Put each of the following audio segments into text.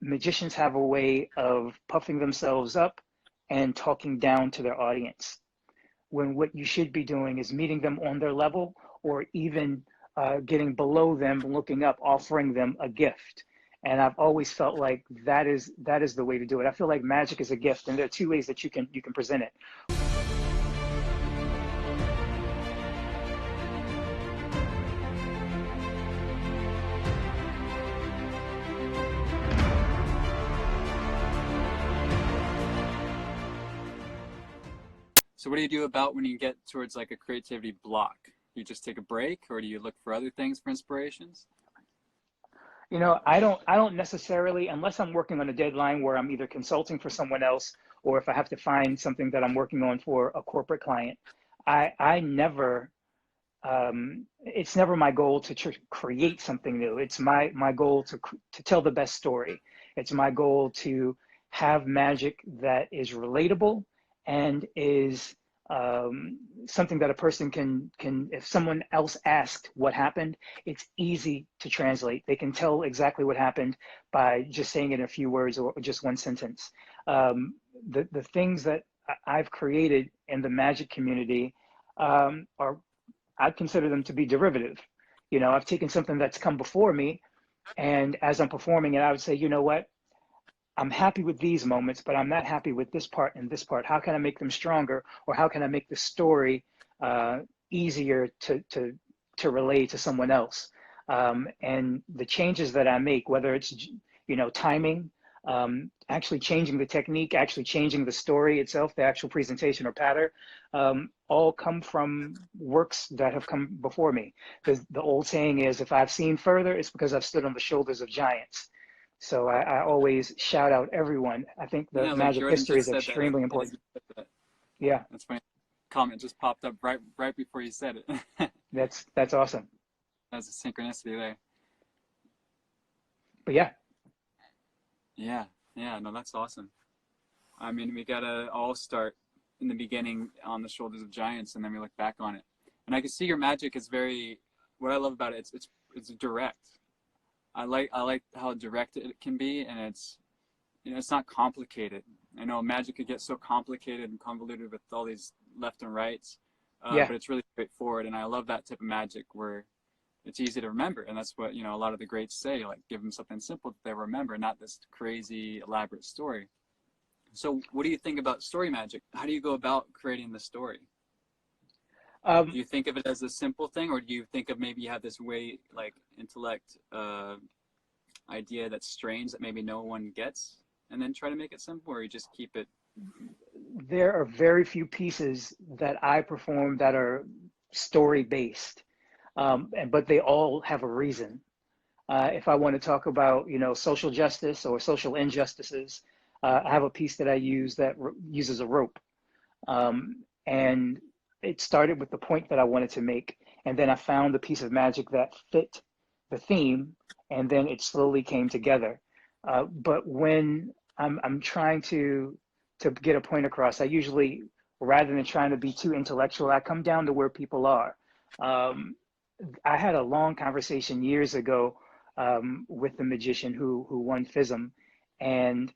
magicians have a way of puffing themselves up and talking down to their audience, when what you should be doing is meeting them on their level, or even getting below them, looking up, offering them a gift. And I've always felt like that is the way to do it. I feel like magic is a gift, and there are two ways that you can present it. So what do you do about when you get towards like a creativity block? You just take a break, or do you look for other things for inspirations? You know, I don't necessarily, unless I'm working on a deadline where I'm either consulting for someone else, or if I have to find something that I'm working on for a corporate client. I never, it's never my goal to create something new. It's my goal to tell the best story. It's my goal to have magic that is relatable and is something that a person can, if someone else asked what happened, it's easy to translate. They can tell exactly what happened by just saying it in a few words or just one sentence. The things that I've created in the magic community are, I consider them to be derivative. You know, I've taken something that's come before me, and as I'm performing it, I would say, you know what? I'm happy with these moments, but I'm not happy with this part and this part. How can I make them stronger, or how can I make the story easier to relay to someone else? And the changes that I make, whether it's timing, actually changing the technique, actually changing the story itself, the actual presentation or pattern, all come from works that have come before me. The old saying is, if I've seen further, it's because I've stood on the shoulders of giants. So I always shout out everyone. I think the Yeah, like magic Jordan history just is said that. extremely important. That. Yeah, That's funny. Comment just popped up right before you said it. that's awesome. That's a synchronicity there. But yeah, Yeah, no, that's awesome. I mean, we gotta all start in the beginning on the shoulders of giants, and then we look back on it. And I can see your magic is very. What I love about it, it's direct. I like how direct it can be, and it's not complicated. I know magic could get so complicated and convoluted with all these left and rights, yeah, but it's really straightforward, and I love that type of magic where it's easy to remember, and that's what a lot of the greats say, like give them something simple that they remember, not this crazy elaborate story. So what do you think about story magic? How do you go about creating the story? Do you think of it as a simple thing, or do you think of maybe you have this way like intellect idea that's strange that maybe no one gets, and then try to make it simple, or you just keep it? there are very few pieces that I perform that are story based, but they all have a reason. If I want to talk about social justice or social injustices, I have a piece that I use that uses a rope. And it started with the point that I wanted to make, and then I found a piece of magic that fit the theme, and then it slowly came together. But when I'm trying to get a point across, I usually, rather than trying to be too intellectual, I come down to where people are. I had a long conversation years ago with the magician who won FISM, and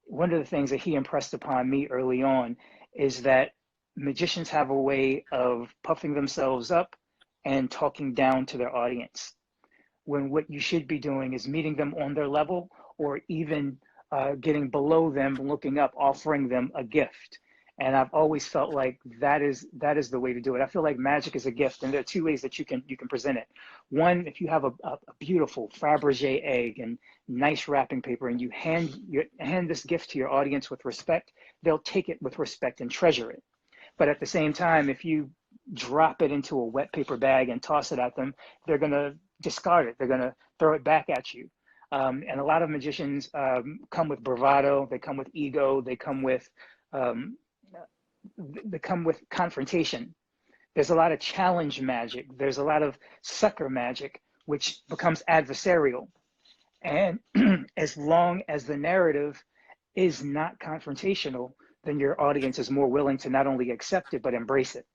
one of the things that he impressed upon me early on is that magicians have a way of puffing themselves up and talking down to their audience, when what you should be doing is meeting them on their level, or even getting below them, looking up, offering them a gift. And I've always felt like that is the way to do it. I feel like magic is a gift, and there are two ways that you can present it. One, if you have a beautiful Fabergé egg and nice wrapping paper, and you hand this gift to your audience with respect, they'll take it with respect and treasure it. But at the same time, if you drop it into a wet paper bag and toss it at them, they're going to discard it. They're going to throw it back at you. And a lot of magicians come with bravado. They come with ego. They come with confrontation. There's a lot of challenge magic. There's a lot of sucker magic, which becomes adversarial. And as long as the narrative is not confrontational, then your audience is more willing to not only accept it, but embrace it.